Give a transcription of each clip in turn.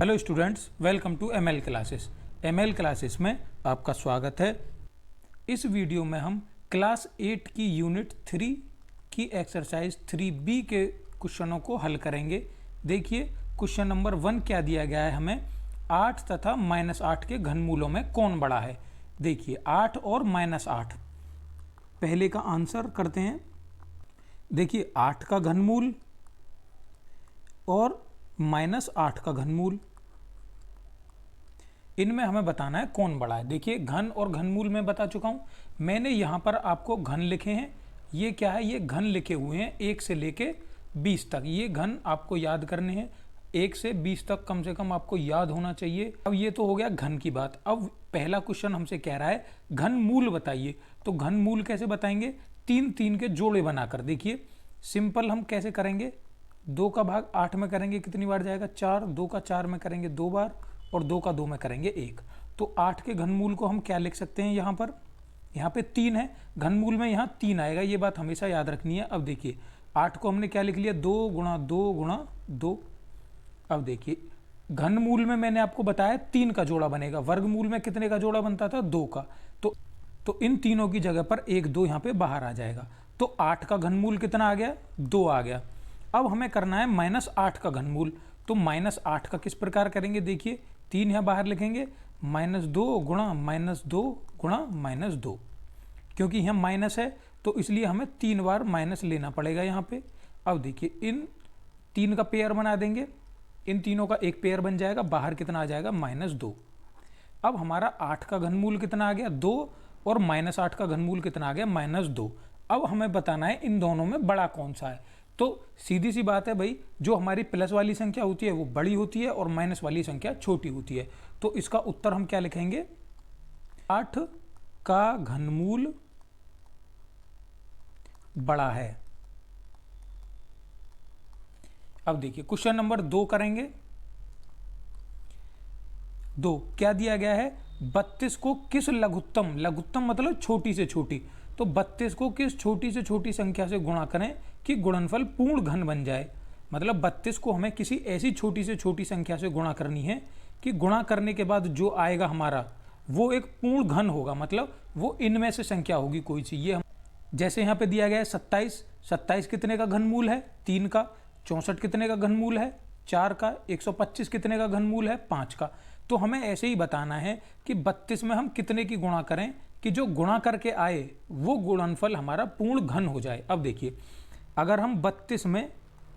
Hello students, welcome to ML classes. ML classes में आपका स्वागत है। इस वीडियो में हम क्लास 8 की यूनिट 3 की एक्सरसाइज 3B के क्वेश्चनों को हल करेंगे। देखिए क्वेश्चन नंबर 1 क्या दिया गया है हमें, 8 तथा -8 के घनमूलों में कौन बड़ा है। देखिए 8 और -8, पहले का आंसर करते हैं। देखिए 8 का घनमूल और -8 का घनमूल, इनमें हमें बताना है कौन बड़ा है। देखिए घन और घनमूल में बता चुका हूं, मैंने यहां पर आपको घन लिखे हैं। ये क्या है, ये घन लिखे हुए हैं 1 से लेके 20 तक। ये घन आपको याद करने हैं, 1 से 20 तक कम से कम आपको याद होना चाहिए। अब ये तो हो गया घन की बात। अब पहला क्वेश्चन हमसे कह रहा है घनमूल बताइए। तो घनमूल कैसे बताएंगे, 3 के जोड़े बनाकर। देखिए सिंपल हम कैसे करेंगे, 2 का भाग 8 में करेंगे, कितनी बार जाएगा 4, 2 का 4 में करेंगे 2 बार, और 2 का 2 में करेंगे 1। तो 8 के घनमूल को हम क्या लिख सकते हैं, यहाँ पे 3 है, घनमूल में यहाँ 3 आएगा, ये बात हमेशा याद रखनी है। अब देखिए 8 को हमने क्या लिख लिया, 2 गुणा 2 गुणा 2। अब देखिए घनमूल में मैंने आपको बताया 3 का जोड़ा बनेगा, वर्गमूल में कितने का जोड़ा बनता था, 2 का। तो इन तीनों की जगह पर 1 2 यहाँ पे बाहर आ जाएगा। तो 8 का घनमूल कितना आ गया, 2 आ गया। अब हमें करना है -8 का घनमूल। तो -8 का किस प्रकार करेंगे, देखिए 3 यहाँ बाहर लिखेंगे, -2 गुणा -2 गुणा -2। क्योंकि यहाँ माइनस है तो इसलिए हमें 3 बार माइनस लेना पड़ेगा यहाँ पे। अब देखिए इन 3 का पेयर बना देंगे, इन तीनों का एक पेयर बन जाएगा, बाहर कितना आ जाएगा, -2। अब हमारा 8 का घनमूल कितना आ गया, 2, और -8 का घनमूल कितना आ गया, -2। अब हमें बताना है इन दोनों में बड़ा कौन सा है। तो सीधी सी बात है भाई, जो हमारी प्लस वाली संख्या होती है वो बड़ी होती है और माइनस वाली संख्या छोटी होती है। तो इसका उत्तर हम क्या लिखेंगे, 8 का घनमूल बड़ा है। अब देखिए क्वेश्चन नंबर 2 करेंगे। 2 क्या दिया गया है, 32 को किस लघुत्तम, लघुत्तम मतलब छोटी से छोटी, तो 32 को किस छोटी से छोटी संख्या से गुणा करें कि गुणनफल पूर्ण घन बन जाए। मतलब 32 को हमें किसी ऐसी छोटी से छोटी संख्या से गुणा करनी है कि गुणा करने के बाद जो आएगा हमारा वो एक पूर्ण घन होगा, मतलब वो इनमें से संख्या होगी कोई सी। ये जैसे यहाँ पे दिया गया है 27, 27 कितने का घनमूल है, 3 का। 64 कितने का घनमूल है, 4 का। 125 कितने का घनमूल है, 5 का। तो हमें ऐसे ही बताना है कि 32 में हम कितने की गुणा करें कि जो गुणा करके आए वो गुणनफल हमारा पूर्ण घन हो जाए। अब देखिए अगर हम 32 में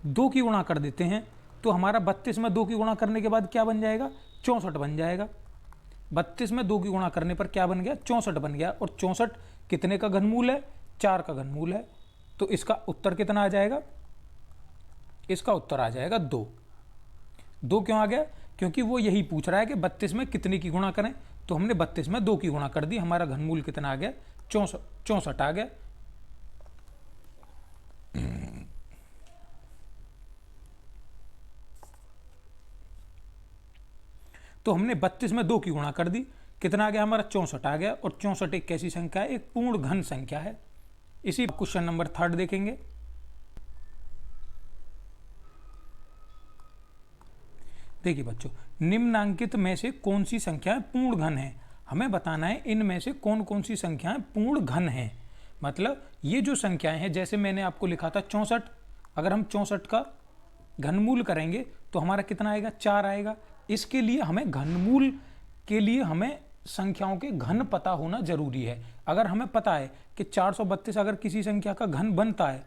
2 की गुणा कर देते हैं तो हमारा 32 में 2 की गुणा करने के बाद क्या बन जाएगा, 64 बन जाएगा। 32 में 2 की गुणा करने पर क्या बन गया, 64 बन गया। और 64 कितने का घनमूल है, 4 का घनमूल है। तो इसका उत्तर कितना आ जाएगा, इसका उत्तर आ जाएगा 2। 2 क्यों आ गया, क्योंकि वो यही पूछ रहा है कि 32 में कितने की गुणा करें। तो हमने 32 में 2 की गुणा कर दी, हमारा घनमूल कितना आ गया, 64 आ गया। तो हमने 32 में 2 की गुणा कर दी, कितना आ गया हमारा, 64 आ गया। और 64 एक कैसी संख्या है, एक पूर्ण घन संख्या है। इसी क्वेश्चन नंबर 3 देखेंगे। देखिए बच्चों, निम्नांकित में से कौन सी संख्याएं पूर्ण घन है। हमें बताना है इनमें से कौन कौन सी संख्याएं पूर्ण घन हैं। मतलब ये जो संख्याएं हैं, जैसे मैंने आपको लिखा था 64, अगर हम 64 का घनमूल करेंगे तो हमारा कितना आएगा, 4 आएगा। इसके लिए हमें घनमूल के लिए हमें संख्याओं के घन पता होना जरूरी है। अगर हमें पता है कि 432 अगर किसी संख्या का घन बनता है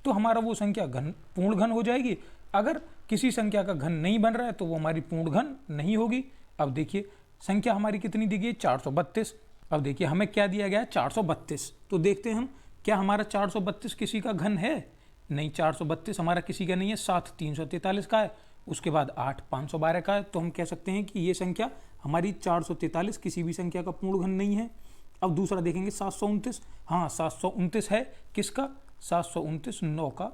तो हमारा वो संख्या घन पूर्ण घन हो जाएगी। अगर किसी संख्या का घन नहीं बन रहा है तो वो हमारी पूर्ण घन नहीं होगी। अब देखिए संख्या हमारी कितनी दी गई है, 432। अब देखिए हमें क्या दिया गया है, 432। तो देखते हैं हम, क्या हमारा 432 किसी का घन है, नहीं, 432 हमारा किसी का नहीं है। 7 343 का है, उसके बाद 8 512 का है। तो हम कह सकते हैं कि ये संख्या हमारी 443 किसी भी संख्या का पूर्ण घन नहीं है। अब दूसरा देखेंगे 729, हाँ 729 है, किसका, 729 9 का।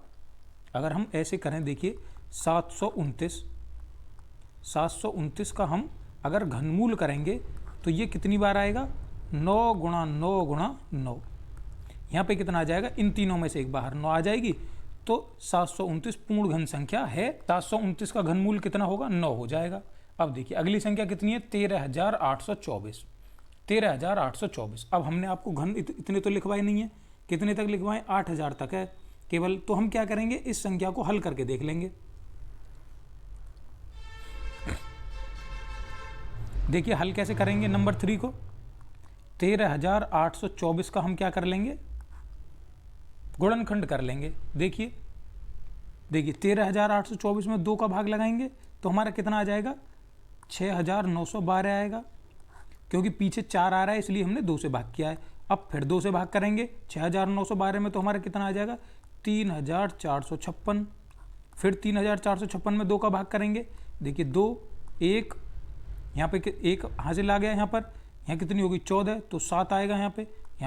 अगर हम ऐसे करें, देखिए 729 का हम अगर घनमूल करेंगे तो ये कितनी बार आएगा, 9 गुणा 9 गुणा 9। यहाँ पे कितना आ जाएगा, इन तीनों में से एक बाहर 9 आ जाएगी। तो 729 पूर्ण घन संख्या है। 729 का घनमूल कितना होगा, 9 हो जाएगा। अब देखिए अगली संख्या कितनी है, 13,824। 13,824। अब हमने आपको घन इतने तो लिखवाए नहीं है, कितने तक लिखवाएं, 8,000 तक है केवल। तो हम क्या करेंगे, इस संख्या को हल करके देख लेंगे। देखिए हल कैसे करेंगे नंबर 3 को। 13,824 का हम क्या कर लेंगे, गुणनखंड कर लेंगे। देखिए 13,824 में 2 का भाग लगाएंगे तो हमारा कितना आ जाएगा, 6,912 आएगा, क्योंकि पीछे 4 आ रहा है इसलिए हमने 2 से भाग किया है। अब फिर 2 से भाग करेंगे 6,912 में, तो हमारा कितना आ जाएगा, 3,456। फिर 3,456 में 2 का भाग करेंगे, देखिए 2 1 यहाँ पे 1 हासिल आ गया, यहाँ पर यहाँ कितनी होगी 14, तो 7 आएगा यहाँ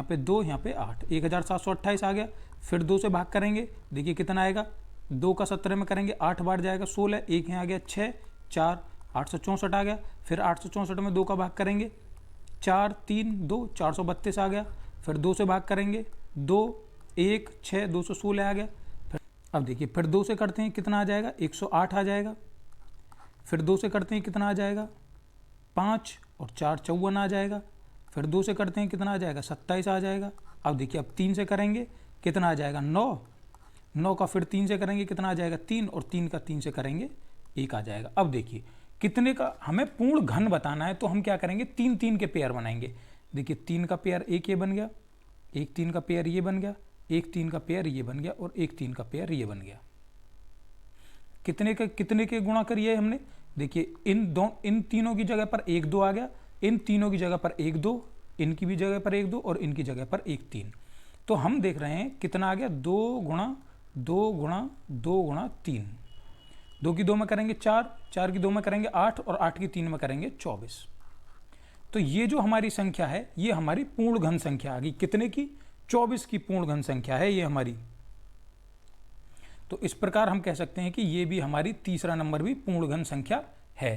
पे 2, यहाँ पे 8, 1,728 आ गया। फिर 2 से भाग करेंगे, देखिए कितना आएगा, 2 का 17 में करेंगे 8 बार जाएगा 16, 1 यहाँ आ गया 6, 4, 864 आ गया। फिर 864 में 2 का भाग करेंगे, 4 3 2, 432 आ गया। फिर 2 से भाग करेंगे, 2 1 6, 216 आ गया। फिर अब देखिए फिर 2 से करते हैं, कितना आ जाएगा, 108 आ जाएगा। फिर 2 से करते हैं, कितना आ जाएगा, 5 और 4 54 आ जाएगा। फिर 2 से करते हैं, कितना आ जाएगा, 27 आ जाएगा। अब देखिए अब 3 से करेंगे, कितना आ जाएगा, 9 का फिर 3 से करेंगे, कितना आ जाएगा, 3, और 3 का 3 से करेंगे 1 आ जाएगा। अब देखिए कितने का हमें पूर्ण घन बताना है, तो हम क्या करेंगे, 3 3 के पेयर बनाएंगे। देखिए 3 का पेयर एक ये बन गया, 1 3 का पेयर ये बन गया, 1 3 का पेयर ये बन गया, और 1 3 का पेयर ये बन गया। कितने के गुणा करिए हमने, देखिए इन तीनों की जगह पर 1 2 आ गया, इन तीनों की जगह पर 1 2, इनकी भी जगह पर 1 2, और इनकी जगह पर 1 3। तो हम देख रहे हैं कितना आ गया, 2 गुणा 2 गुणा 2 गुणा 3। 2 की 2 में करेंगे 4, 4 की 2 में करेंगे 8, और 8 की 3 में करेंगे 24। तो ये जो हमारी संख्या है ये हमारी पूर्ण घन संख्या आ गई, कितने की, 24 की पूर्ण घन संख्या है ये हमारी। तो इस प्रकार हम कह सकते हैं कि ये भी हमारी तीसरा नंबर भी पूर्ण घन संख्या है।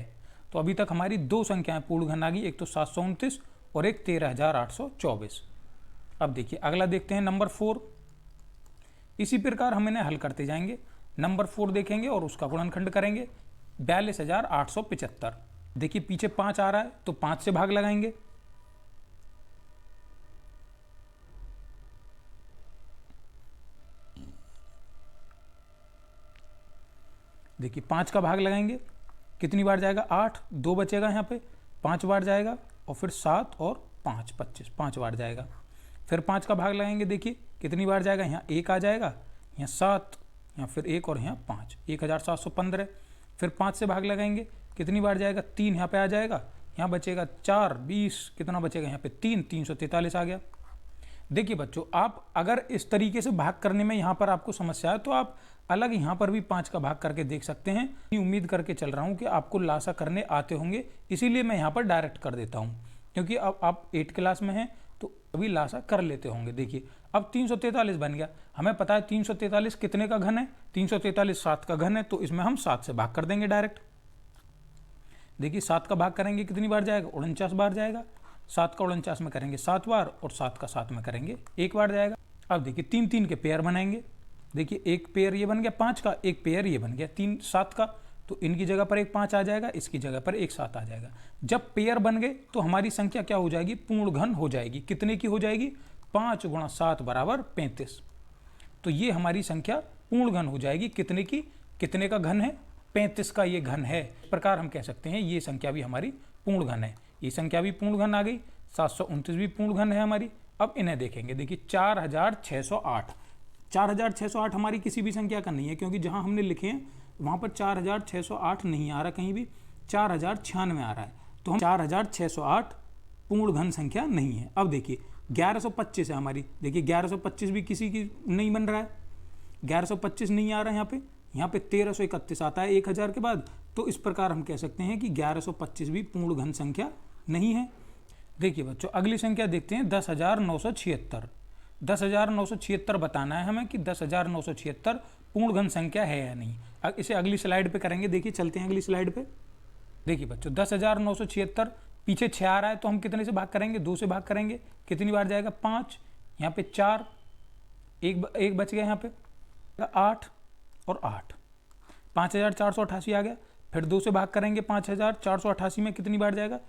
तो अभी तक हमारी 2 संख्याएं पूर्ण घन आ गई, एक तो 729 और एक 13,824। अब देखिए अगला देखते हैं नंबर 4। इसी प्रकार हम इन्हें हल करते जाएंगे। नंबर 4 देखेंगे और उसका गुणनखंड करेंगे, 42,875। देखिए पीछे 5 आ रहा है तो 5 से भाग लगाएंगे। देखिए 5 का भाग लगाएंगे, कितनी बार जाएगा, 8, 2 बचेगा यहाँ पे, 5 बार जाएगा, और फिर 7 और 5 25, 5 बार जाएगा। फिर 5 का भाग लगाएंगे, देखिए कितनी बार जाएगा, यहाँ 1 आ जाएगा, यहाँ 7, यहाँ फिर 1 और यहाँ 5, 1,715। फिर 5 से भाग लगाएंगे, कितनी बार जाएगा, 3 यहाँ पे आ जाएगा, यहाँ बचेगा 4 20, कितना बचेगा यहाँ पे 3, 343 आ गया। देखिए बच्चों, आप अगर इस तरीके से भाग करने में यहाँ पर आपको समस्या है तो आप अलग यहाँ पर भी 5 का भाग करके देख सकते हैं। उम्मीद करके चल रहा हूँ कि आपको लासा करने आते होंगे, इसीलिए मैं यहाँ पर डायरेक्ट कर देता हूँ, क्योंकि अब आप 8 क्लास में हैं तो अभी लासा कर लेते होंगे। देखिए अब 343 बन गया, हमें पता है 343 कितने का घन है, 343 7 का घन है, तो इसमें हम 7 से भाग कर देंगे डायरेक्ट। देखिए 7 का भाग करेंगे, कितनी बार जाएगा, 49 बार जाएगा। 7 का 49 में करेंगे 7 बार, और 7 का 7 में करेंगे 1 बार जाएगा। अब देखिए 3 3 के पेयर बनाएंगे। देखिए एक पेयर ये बन गया 5 का, एक पेयर ये बन गया 3 7 का, तो इनकी जगह पर एक 5 आ जाएगा, इसकी जगह पर एक 7 आ जाएगा। जब पेयर बन गए तो हमारी संख्या क्या हो जाएगी, पूर्ण घन हो जाएगी। कितने की हो जाएगी, 5 गुणा 7 बराबर 35। तो ये हमारी संख्या पूर्ण घन हो जाएगी। कितने की, कितने का घन है, 35 का ये घन है। इस प्रकार हम कह सकते हैं ये संख्या भी हमारी पूर्ण घन है। ये संख्या भी पूर्ण घन आ गई, 729 भी पूर्ण घन है हमारी। अब इन्हें देखेंगे। देखिए 4,608, 4,608 हमारी किसी भी संख्या का नहीं है, क्योंकि जहां हमने लिखे हैं वहां पर 4,608 नहीं आ रहा, कहीं भी 4,096 आ रहा है। तो हम 4,608 पूर्ण घन संख्या नहीं है। अब देखिए 1125 है हमारी, देखिए 1125 भी किसी की नहीं बन रहा है, 1125 नहीं आ रहा है यहाँ पे 1331 आता है 1000 के बाद। तो इस प्रकार हम कह सकते हैं कि 1125 भी पूर्ण घन संख्या नहीं है। देखिए बच्चों अगली संख्या देखते हैं, 10,976। 10,976 बताना है हमें कि 10,976 पूर्ण घन संख्या है या नहीं। इसे अगली स्लाइड पे करेंगे। देखिए चलते हैं अगली स्लाइड पे। देखिए बच्चों 10,976 पीछे 6 आ रहा है, तो हम कितने से भाग करेंगे, 2 से भाग करेंगे। कितनी बार जाएगा, 5, यहाँ पे 4, एक बच गया, यहाँ पे 8 और 8, 5,488 आ गया। फिर 2 से भाग करेंगे 5488 में कितनी बार जाएगा,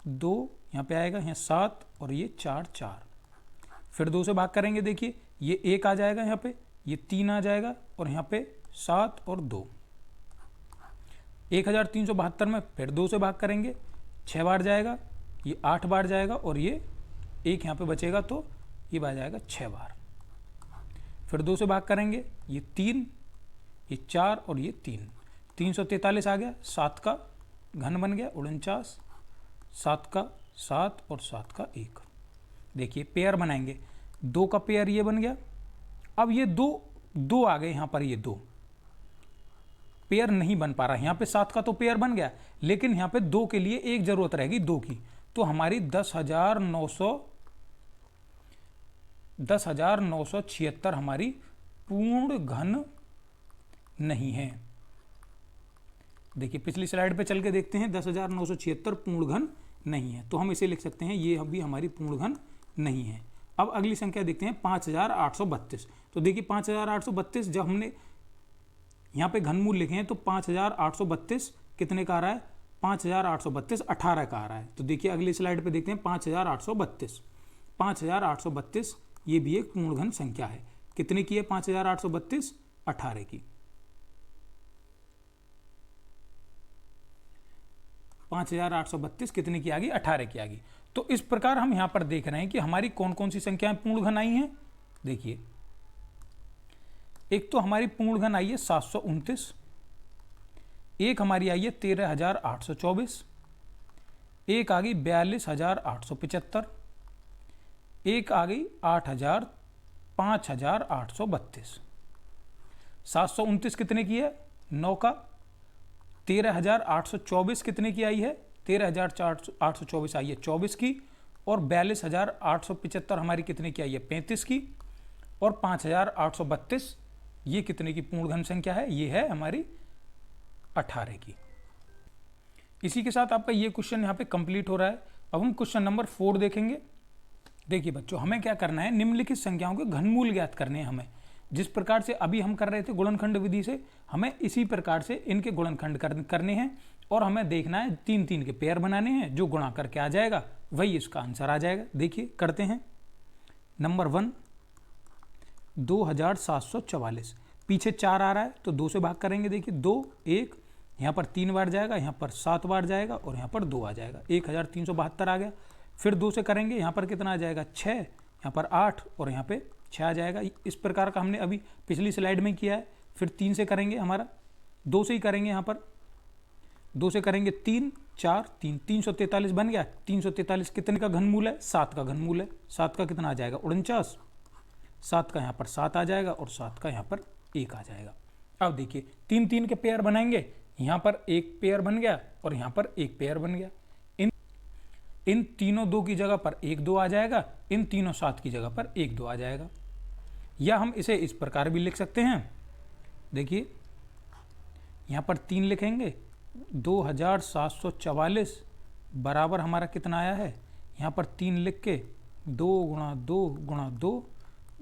2 यहाँ पे आएगा, यहाँ 7 और ये 4 4। फिर 2 से भाग करेंगे, देखिए ये 1 आ जाएगा यहाँ पे, ये 3 आ जाएगा और यहाँ पे 7 और 2। 1372 में फिर 2 से भाग करेंगे, 6 बार जाएगा, ये 8 बार जाएगा और ये 1 यहाँ पे बचेगा तो ये बार जाएगा 6 बार। फिर 2 से भाग करेंगे, ये 3, ये 4 और ये 3, 343 आ गया। 7 का घन बन गया 49, 7 का 7 और 7 का 1। देखिए पेयर बनाएंगे, 2 का पेयर ये बन गया। अब ये दो आ गए यहाँ पर, ये 2 पेयर नहीं बन पा रहा। यहाँ पे 7 का तो पेयर बन गया, लेकिन यहाँ पे 2 के लिए एक जरूरत रहेगी 2 की, तो हमारी 10,976 हमारी पूर्ण घन नहीं है। देखिए पिछली स्लाइड पे चल के देखते हैं, 10,976 पूर्ण घन नहीं है, तो हम इसे लिख सकते हैं ये अभी हमारी पूर्ण घन नहीं है। अब अगली संख्या देखते हैं 5,832। तो देखिए 5,832 जब हमने यहाँ पे घनमूल लिखे हैं तो 5,832 कितने का आ रहा है, 5,832 18 का आ रहा है। तो देखिए अगली स्लाइड पे देखते हैं 5,832 ये भी एक पूर्ण घन संख्या है। कितने की है 5,832, 18 की। 5,832 कितने की आ गई, 18 की आ गई। तो इस प्रकार हम यहां पर देख रहे हैं कि हमारी कौन कौन सी संख्याएं पूर्ण घन आई हैं। देखिए एक तो हमारी पूर्ण घन आई है 729, एक हमारी आई है 13,824, एक आ गई 42,875, एक आ गई 5,832। 729 कितने की है, 9 का। 13,824 कितने की आई है, 13,824 आई है 24 की। और 42,875 हमारी कितने की आई है, 35 की। और 5,832 ये कितने की पूर्ण घन संख्या है, ये है हमारी 18 की। इसी के साथ आपका ये क्वेश्चन यहाँ पे कंप्लीट हो रहा है। अब हम क्वेश्चन नंबर 4 देखेंगे। देखिए बच्चों, हमें क्या करना है, निम्नलिखित संख्याओं के घनमूल ज्ञात करने हैं हमें। जिस प्रकार से अभी हम कर रहे थे गुणनखंड विधि से, हमें इसी प्रकार से इनके गुणनखंड करने हैं। और हमें देखना है 3-3 के पेयर बनाने हैं, जो गुणा करके आ जाएगा वही इसका आंसर आ जाएगा। देखिए करते हैं। नंबर 1 2,744, पीछे 4 आ रहा है तो 2 से भाग करेंगे। देखिए 2 1 यहाँ पर 3 बार जाएगा, यहाँ पर 7 बार जाएगा और यहाँ पर 2 आ जाएगा, 1,372 आ गया। फिर 2 से करेंगे, यहाँ पर कितना आ जाएगा 6, यहाँ पर 8 और यहाँ पे 6 आ जाएगा। इस प्रकार का हमने अभी पिछली स्लाइड में किया है। फिर 3 से करेंगे, हमारा 2 से ही करेंगे, यहाँ पर 2 से करेंगे 3 4 3, 343 बन गया। 343 कितने का घनमूल है, 7 का घनमूल है। 7 का कितना आ जाएगा 49, 7 का यहाँ पर 7 आ जाएगा और 7 का यहाँ पर 1 आ जाएगा। अब देखिए 3-3 के पेयर बनाएंगे, यहाँ पर एक पेयर बन गया और यहाँ पर एक पेयर बन गया। इन तीनों 2 की जगह पर 1 2 आ जाएगा, इन तीनों 7 की जगह पर 1 2 आ जाएगा। या हम इसे इस प्रकार भी लिख सकते हैं। देखिए यहाँ पर 3 लिखेंगे, 2,744 बराबर हमारा कितना आया है, यहाँ पर 3 लिख के 2 गुणा 2 गुणा 2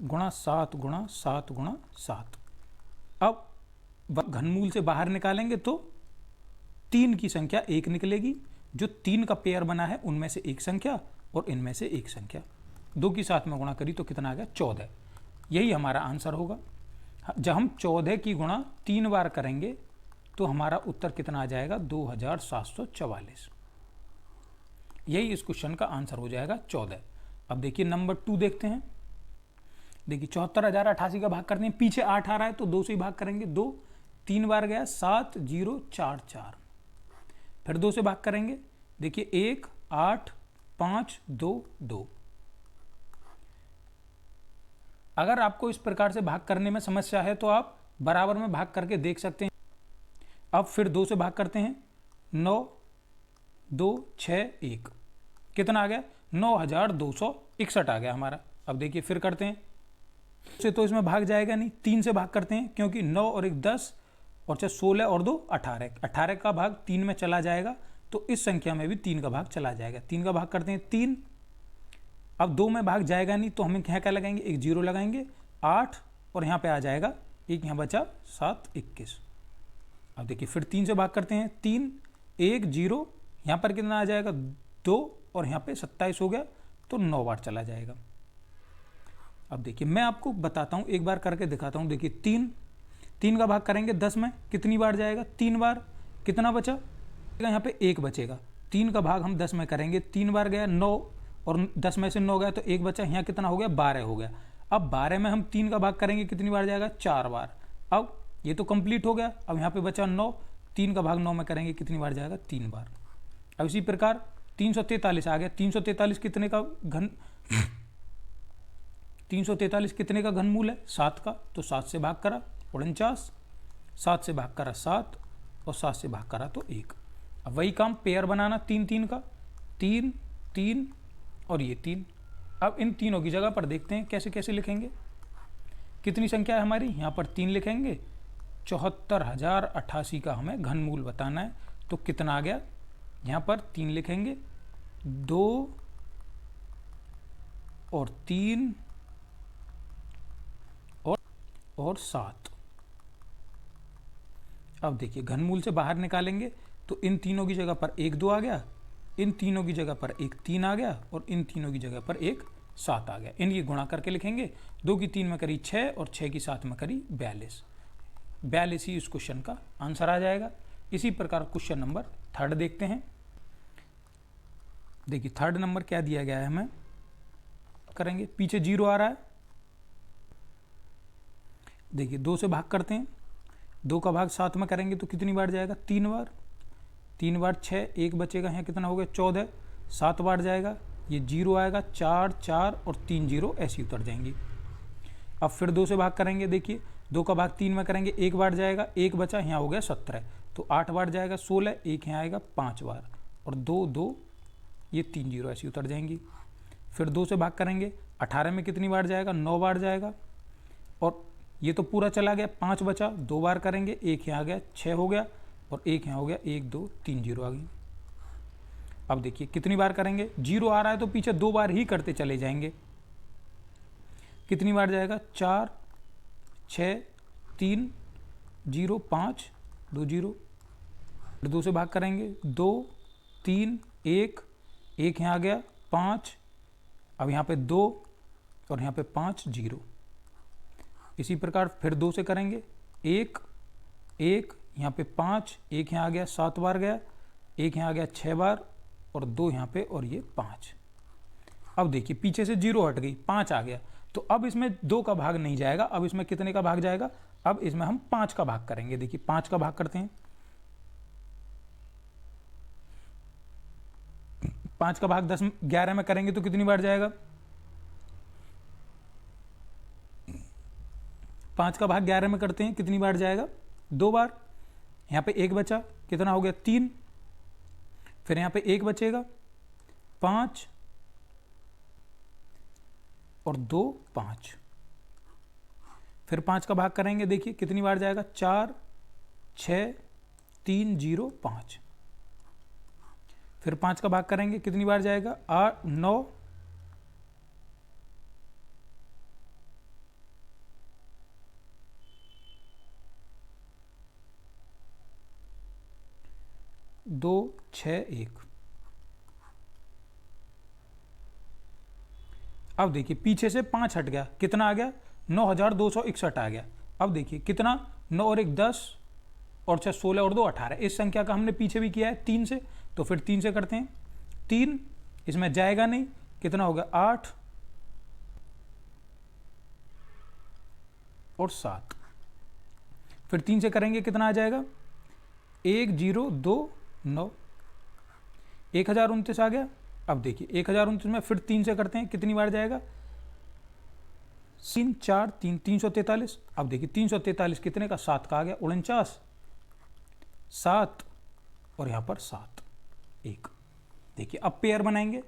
गुणा 7 गुणा 7 गुणा 7। अब घनमूल से बाहर निकालेंगे तो 3 की संख्या 1 निकलेगी। जो 3 का पेयर बना है उनमें से एक संख्या और इनमें से एक संख्या, 2 की 7 में गुणा करी तो कितना आ गया 14। यही हमारा आंसर होगा। जब हम 14 की गुणा 3 बार करेंगे तो हमारा उत्तर कितना आ जाएगा 2,744। यही इस क्वेश्चन का आंसर हो जाएगा 14। अब देखिए नंबर 2 देखते हैं। देखिए 74,088 का भाग करते हैं, पीछे 8 आ रहा है तो 2 से ही भाग करेंगे। 2 3 बार गया, 7,044। फिर 2 से भाग करेंगे। देखिए 1 8 5 2 2। अगर आपको इस प्रकार से भाग करने में समस्या है तो आप बराबर में भाग करके देख सकते हैं। अब फिर 2 से भाग करते हैं। 9 2 6 1 कितना आ गया 9,261 आ गया हमारा। अब देखिए फिर करते हैं, से तो इसमें भाग जाएगा नहीं। 3 से भाग करते हैं, क्योंकि 9 और 1 10 और 16 और 2 18, 18 का भाग 3 में चला जाएगा तो इस संख्या में भी 3 का भाग चला जाएगा। 3 का भाग करते हैं 3। अब 2 में भाग जाएगा नहीं तो हमें क्या लगाएंगे, एक 0 लगाएंगे। 8 और यहाँ पे आ जाएगा 1, यहाँ बचा 7 21। अब देखिए फिर 3 से भाग करते हैं, 3 1 0, यहाँ पर कितना आ जाएगा 2 और यहाँ पे 27 हो गया तो 9 बार चला जाएगा। अब देखिए मैं आपको बताता हूँ, एक बार करके दिखाता हूँ। देखिए 3 का भाग करेंगे 10 में, कितनी बार जाएगा 3 बार, कितना बचा यहाँ पे 1 बचेगा। 3 का भाग हम 10 में करेंगे, 3 बार गया 9 और 10 में से 9 गया तो 1 बचा, यहाँ कितना हो गया 12 हो गया। अब 12 में हम 3 का भाग करेंगे, कितनी बार जाएगा 4 बार। अब ये तो कंप्लीट हो गया। अब यहाँ पे बचा 9, 3 का भाग 9 में करेंगे, कितनी बार जाएगा 3 बार। अब इसी प्रकार 343 आ गया। 343 कितने का घन 343 कितने का घनमूल है 7 का, तो 7 से भाग करा 49, 7 से भाग करा 7 और 7 से भाग करा तो 1। अब वही काम पेयर बनाना 3 3 का, 3 3 और ये 3। अब इन तीनों की जगह पर देखते हैं कैसे कैसे लिखेंगे। कितनी संख्या है हमारी, यहाँ पर 3 लिखेंगे, 74,088 का हमें घनमूल बताना है। तो कितना आ गया, यहाँ पर 3 लिखेंगे, 2 और 3 और 7। अब देखिए घनमूल से बाहर निकालेंगे तो इन तीनों की जगह पर 1 2 आ गया, इन तीनों की जगह पर 1 3 आ गया और इन तीनों की जगह पर 1 7 आ गया। इनकी गुणा करके लिखेंगे, 2 की 3 में करी 6 और 6 की 7 में करी 42। 42 ही इस क्वेश्चन का आंसर आ जाएगा। इसी प्रकार क्वेश्चन नंबर 3 देखते हैं। देखिए 3 नंबर क्या दिया गया है, हमें करेंगे, पीछे 0 आ रहा है। देखिए 2 से भाग करते हैं, 2 का भाग 7 में करेंगे तो कितनी बार जाएगा 3 बार, 3 बार 6, 1 बचेगा, यहाँ कितना हो गया 14, 7 बार जाएगा, ये 0 आएगा, 4 4 और 3 0 ऐसी उतर जाएंगी। अब फिर 2 से भाग करेंगे, देखिए 2 का भाग 3 में करेंगे, 1 बार जाएगा, 1 बचा, यहाँ हो गया 17, तो 8 बार जाएगा 16, 1 यहाँ आएगा 5 बार और 2 2, ये 3 0 ऐसी उतर जाएंगी। फिर 2 से भाग करेंगे, 18 में कितनी बार जाएगा 9 बार जाएगा और ये तो पूरा चला गया, 5 बचा, 2 बार करेंगे, 1 यहाँ आ गया 6 हो गया और 1 यहाँ हो गया, 1 2 3 0 आ गई। अब देखिए कितनी बार करेंगे, 0 आ रहा है तो पीछे 2 बार ही करते चले जाएंगे। कितनी बार जाएगा 4 6 3 0 5 2 0। फिर 2 से भाग करेंगे, 2 3 1, 1 यहाँ आ गया 5, अब यहाँ पे 2 और यहाँ पे 5 0। इसी प्रकार फिर 2 से करेंगे, 1 1 यहाँ पे 5, 1 यहाँ आ गया 7 बार गया, 1 यहाँ आ गया 6 बार और 2 यहाँ पे और ये 5। अब देखिए पीछे से 0 हट गई, 5 आ गया, तो अब इसमें 2 का भाग नहीं जाएगा। अब इसमें कितने का भाग जाएगा, अब इसमें हम 5 का भाग करेंगे। देखिए 5 का भाग करते हैं, 5 का भाग 10 11 में करेंगे तो कितनी बार जाएगा, 5 का भाग 11 में करते हैं, कितनी बार जाएगा 2 बार। यहाँ पे 1 बचा, कितना हो गया 3, फिर यहाँ पे 1 बचेगा 5 और 2 5। फिर 5 का भाग करेंगे, देखिए कितनी बार जाएगा 4 6 3 0 5। फिर 5 का भाग करेंगे, कितनी बार जाएगा 8 9 2 6 1। अब देखिए पीछे से 5 हट गया, कितना आ गया 9261 आ गया। अब देखिए कितना, 9 और 1 10 और 6 16 और 2 18। इस संख्या का हमने पीछे भी किया है 3 से, तो फिर 3 से करते हैं। 3 इसमें जाएगा नहीं, कितना होगा 8 और 7। फिर 3 से करेंगे, कितना आ जाएगा 1 0 2 9, 1029 आ गया। अब देखिए 1029 में फिर 3 से करते हैं, कितनी बार जाएगा 3 4 3 343। अब देखिए 343 कितने का 7 का आ गया 49, 7 और यहाँ पर 7 1। देखिए अब पेयर बनाएंगे,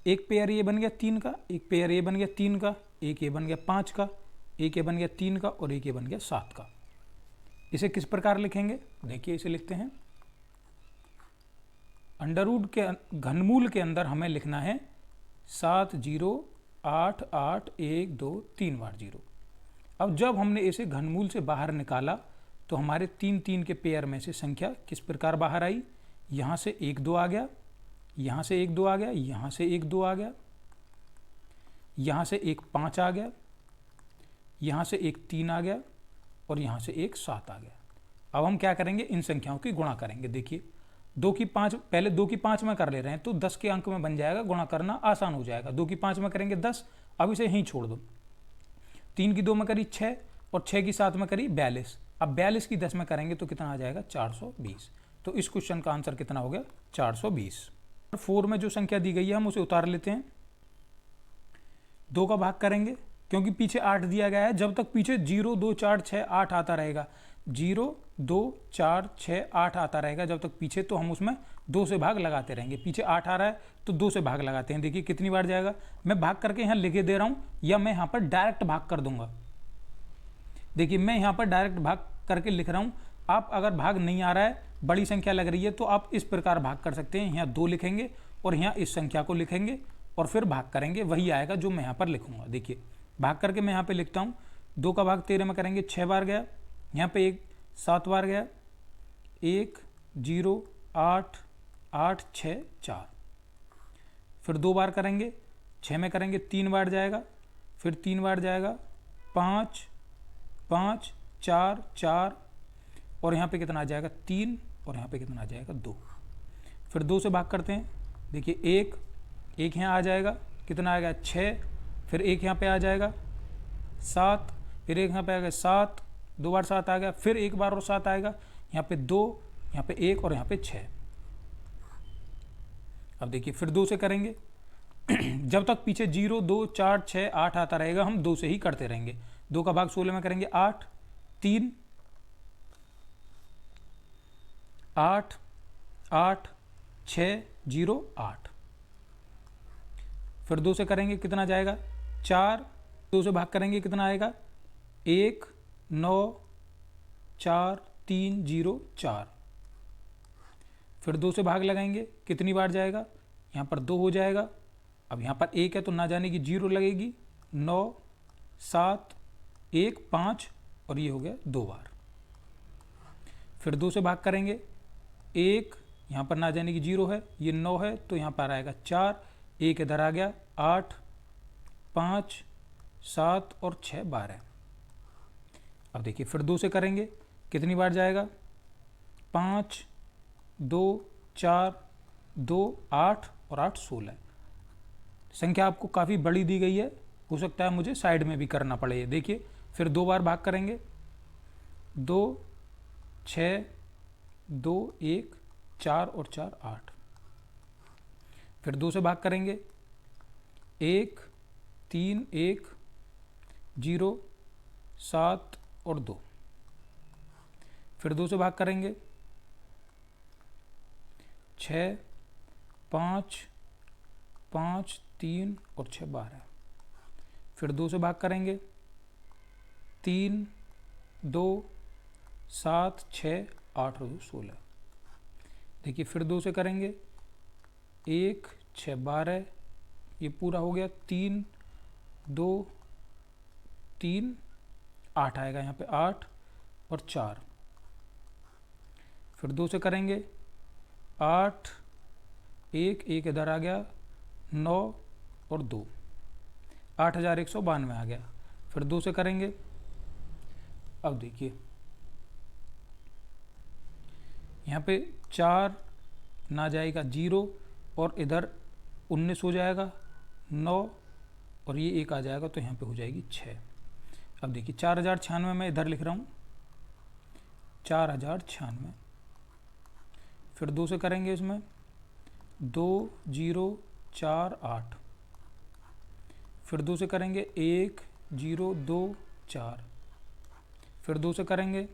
एक पेयर ये बन गया 3 का, एक पेयर ये बन गया 3 का, एक ये बन गया 5 का, एक ये बन गया 3 का और एक ये बन गया 7 का। इसे किस प्रकार लिखेंगे, देखिए इसे लिखते हैं, अंडर रूट के घनमूल के अंदर हमें लिखना है 7 0 8 8 1 2 3 बार 0। अब जब हमने इसे घनमूल से बाहर निकाला तो हमारे 3 3 के पेयर में से संख्या किस प्रकार बाहर आई, यहाँ से 1 2 आ गया, यहाँ से 1 2 आ गया, यहाँ से 1 2 आ गया, यहाँ से एक 5 आ गया, यहाँ से एक 3 आ गया और यहाँ से एक 7 आ गया। अब हम क्या करेंगे, इन संख्याओं की गुणा करेंगे। देखिए 2 की 5, पहले 2 की 5 में कर ले रहे हैं तो 10 के अंक में बन जाएगा, गुणा करना आसान हो जाएगा। 2 की 5 में करेंगे 10, अब इसे यहीं छोड़ दो। 3 की 2 में करी 6 और 6 की 7 में करी 42। अब 42 की 10 में करेंगे तो कितना आ जाएगा, 420। तो इस क्वेश्चन का आंसर कितना हो गया, 420। 4 में जो संख्या दी गई है हम उसे उतार लेते हैं। 2 का भाग करेंगे क्योंकि पीछे 8 दिया गया है, जब तक पीछे 0 2 4 6 8 आता रहेगा, 0 2 4 6 8 आता रहेगा जब तक पीछे, तो हम उसमें 2 से भाग लगाते रहेंगे। पीछे 8 आ रहा है तो 2 से भाग लगाते हैं। देखिए कितनी बार जाएगा, मैं भाग करके यहाँ लिखे दे रहा हूँ या मैं यहाँ पर डायरेक्ट भाग कर दूंगा। देखिए मैं यहाँ पर डायरेक्ट भाग करके लिख रहा हूँ। आप अगर भाग नहीं आ रहा है, बड़ी संख्या लग रही है, तो आप इस प्रकार भाग कर सकते हैं। यहाँ 2 लिखेंगे और यहाँ इस संख्या को लिखेंगे और फिर भाग करेंगे, वही आएगा जो मैं यहाँ पर लिखूंगा। देखिए भाग करके मैं यहाँ पे लिखता हूँ, 2 का भाग 13 में करेंगे 6 बार गया, यहाँ पे 1 7 बार गया, 1 0 8 8 6 4। फिर 2 बार करेंगे, 6 में करेंगे 3 बार जाएगा, फिर 3 बार जाएगा, 5 5 4 4 और यहाँ पे कितना आ जाएगा 3 और यहाँ पे कितना आ जाएगा 2। फिर 2 से भाग करते हैं। देखिए 1 यहाँ आ जाएगा, कितना आएगा 6, फिर 1 यहाँ पे आ जाएगा 7, फिर 1 यहाँ पे आ गया 7, 2 बार 7 आ गया, फिर 1 बार और 7 आएगा, यहाँ पे 2, यहाँ पे 1 और यहाँ पे 6। अब देखिए फिर 2 से करेंगे जब तक पीछे 0 2 4 6 8 आता रहेगा हम 2 से ही करते रहेंगे। 2 का भाग 16 में करेंगे 8 3 8 8 6 0 8। फिर 2 से करेंगे कितना जाएगा 4, 2 से भाग करेंगे कितना आएगा 1 9 4 3 0 4। फिर 2 से भाग लगाएंगे, कितनी बार जाएगा, यहाँ पर 2 हो जाएगा। अब यहाँ पर 1 है तो ना जाने की 0 लगेगी, 9 7 1 5 और ये हो गया 2 बार। फिर 2 से भाग करेंगे, 1 यहाँ पर ना जाने की 0 है, ये 9 है तो यहाँ पर आएगा 4, 1 इधर आ गया 8 5 7 और 6 12। अब देखिए फिर 2 से करेंगे कितनी बार जाएगा 5 2 4 2 8 और 8 16। संख्या आपको काफ़ी बड़ी दी गई है, हो सकता है मुझे साइड में भी करना पड़े। देखिए फिर 2 बार भाग करेंगे, 2 6 2 1 4 और 4 8। फिर 2 से भाग करेंगे, 1 3 1 0 7 और 2। फिर 2 से भाग करेंगे, 6 5 5 3 और 6 12। फिर 2 से भाग करेंगे, 3 2 7 6 8 और 2 16। देखिए फिर 2 से करेंगे, 1 6 12, ये पूरा हो गया, 3 2 3 8 आएगा यहाँ पे 8 और 4। फिर 2 से करेंगे, 8 1 1 इधर आ गया, 9 और 2, 8192 आ गया। फिर 2 से करेंगे, अब देखिए यहाँ पे 4 ना जाएगा 0 और इधर 19 हो जाएगा, 9 और ये 1 आ जाएगा तो यहाँ पे हो जाएगी 6। अब देखिए 4096 मैं इधर लिख रहा हूँ, 4096। फिर 2 से करेंगे इसमें, 2 0 4 8। फिर 2 से करेंगे, 1 0 2 4। फिर 2 से करेंगे,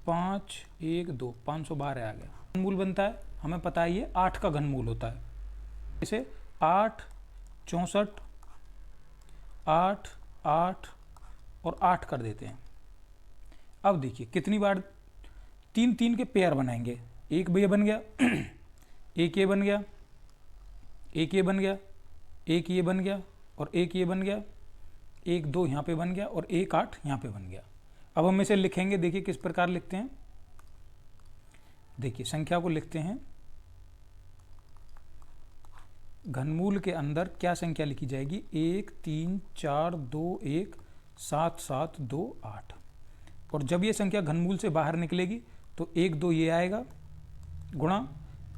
5 1 2, 512 आ गया। घनमूल बनता है, हमें पता है ये 8 का घनमूल होता है। इसे 8 64 8 8 और 8 कर देते हैं। अब देखिए कितनी बार 3 3 के पेयर बनाएंगे। एक ये बन गया, एक ये बन गया, एक ये बन गया, एक ये बन गया और एक ये बन गया, 1 2 यहाँ पे बन गया और 1 8 यहाँ पे बन गया। अब हम इसे लिखेंगे, देखिए किस प्रकार लिखते हैं। देखिए संख्या को लिखते हैं, घनमूल के अंदर क्या संख्या लिखी जाएगी, 1 3 4 2 1 7 7 2 8। और जब ये संख्या घनमूल से बाहर निकलेगी तो 1 2 ये आएगा, गुणा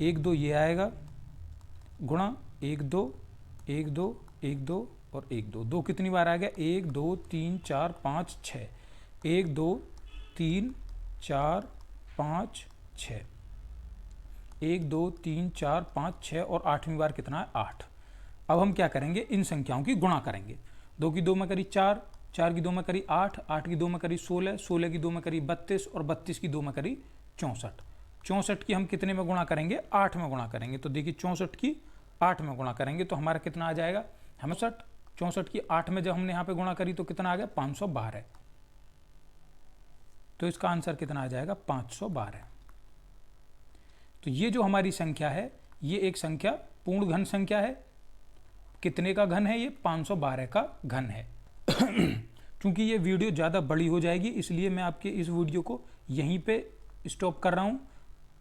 1 2 ये आएगा, गुणा 1 2 1 2 1 2 और 1 2। 2 कितनी बार आ गया, 1 2 3 4 5 6, 1 2 3 4 5 6, 1 2 3 4 5 6 और 8वीं बार कितना है, 8। अब हम क्या करेंगे, इन संख्याओं की गुणा करेंगे। 2 की 2 में करी 4, 4 की 2 में करी 8, 8 की 2 में करी 16, 16 की 2 में करी 32 और 32 की 2 में करी 64। 64 की हम कितने में गुणा करेंगे, 8 में गुणा करेंगे। तो देखिए 64 की 8 में गुणा करेंगे तो हमारा कितना आ जाएगा, 64 की 8 में जब हमने यहाँ पे गुणा करी तो कितना आ गया, 512। तो इसका आंसर कितना आ जाएगा, 512। तो ये जो हमारी संख्या है, ये एक संख्या पूर्ण घन संख्या है। कितने का घन है, ये 512 का घन है। क्योंकि ये वीडियो ज़्यादा बड़ी हो जाएगी इसलिए मैं आपके इस वीडियो को यहीं पे स्टॉप कर रहा हूँ।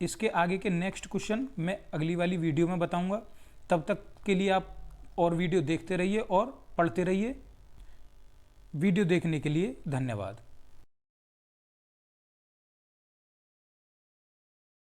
इसके आगे के नेक्स्ट क्वेश्चन मैं अगली वाली वीडियो में बताऊँगा। तब तक के लिए आप और वीडियो देखते रहिए और पढ़ते रहिए। वीडियो देखने के लिए धन्यवाद।